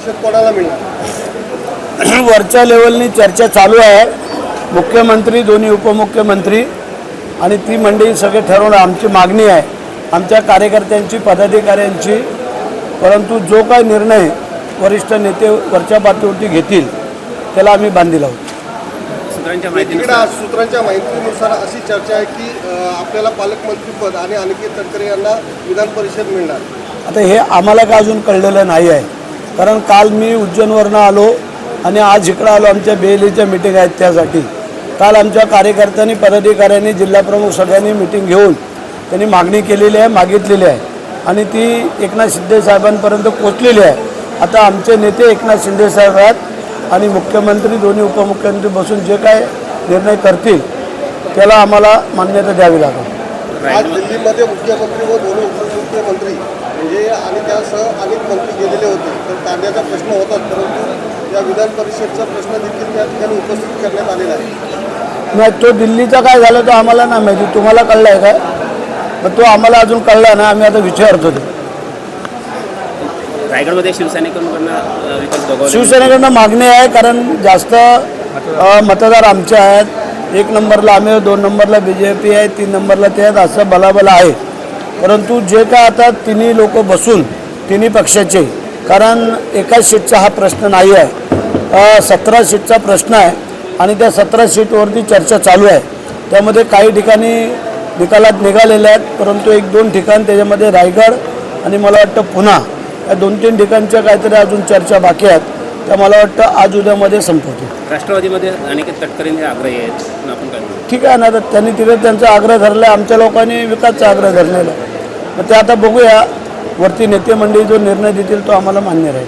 परिषद कोणाला मिळणार? वरच्या लेवलनी चर्चा चालू आहे. मुख्यमंत्री, दोन्ही उपमुख्यमंत्री आणि ती मंडळी सगळे ठरवणं आमची मागणी आहे, आमच्या कार्यकर्त्यांची, पदाधिकाऱ्यांची. परंतु जो काही निर्णय वरिष्ठ नेते वरच्या पातळीवरती घेतील त्याला आम्ही बांधील आहोत. सूत्रांच्या माहितीनुसार अशी चर्चा आहे की आपल्याला पालकमंत्रीपद आणि अनिकेत तटकरे यांना विधान परिषद मिळणार. आता हे आम्हाला का अजून कळलेलं नाही आहे, कारण काल मी उज्जैनवरनं आलो आणि आज इकडं आलो. आमच्या BLEच्या मीटिंग आहेत त्यासाठी. काल आमच्या कार्यकर्त्यांनी, पदाधिकाऱ्यांनी, जिल्हाप्रमुख सगळ्यांनी मीटिंग घेऊन त्यांनी मागणी केलेली आहे, मागितलेली आहे आणि ती एकनाथ शिंदे साहेबांपर्यंत पोचलेली आहे. आता आमचे नेते एकनाथ शिंदे साहेब आहेत आणि मुख्यमंत्री, दोन्ही उपमुख्यमंत्री बसून जे काय निर्णय करतील त्याला आम्हाला मान्यता द्यावी लागेल. आज दिल्लीमध्ये मुख्यमंत्री व दोन्ही उपमुख्यमंत्री म्हणजे आणि त्यासह अनेक मंत्री गेलेले होते. तर कांद्याचा प्रश्न होता, परंतु या विधान परिषदचा प्रश्न देखील त्या ठिकाणी उपस्थित करण्यात आलेला आहे. नाही, तो दिल्लीचा काय झालं तो आम्हाला नाही माहिती. तुम्हाला कळलं आहे काय? पण तो आम्हाला अजून कळला ना, आम्ही आता विचारतो. ते रायगडमध्ये शिवसेनेकडनं मागणी आहे, कारण जास्त मतदार आमचे आहेत. 1 नंबरला आम्ही, 2 नंबरला BJP आहे, 3 नंबरला ते आहेत, असं बलाबला आहे. परंतु जे काय आता तिन्ही लोक बसून, तिन्ही पक्षाचे, कारण एकाच सीटचा हा प्रश्न नाही आहे, 17 सीटचा प्रश्न आहे आणि त्या 17 सीटवरती चर्चा चालू आहे. त्यामध्ये काही ठिकाणी निकालात निघालेले आहेत, परंतु 1-2 ठिकाण त्याच्यामध्ये रायगड आणि मला वाटतं पुन्हा या 2-3 ठिकाणच्या काहीतरी अजून चर्चा बाकी आहेत. त्या मला वाटतं आज उद्यामध्ये संपवतो. राष्ट्रवादीमध्ये अनिकेत तटकरे हे आग्रही आहेत, आपण काय ठीक आहे ना, तर त्यांनी तिथे त्यांचा आग्रह धरला आहे, आमच्या लोकांनी विकासचा आग्रह धरलेला आहे. मग ते आता बघूया, वरती नेते मंडळी जो निर्णय देतील तो आम्हाला मान्य राहील.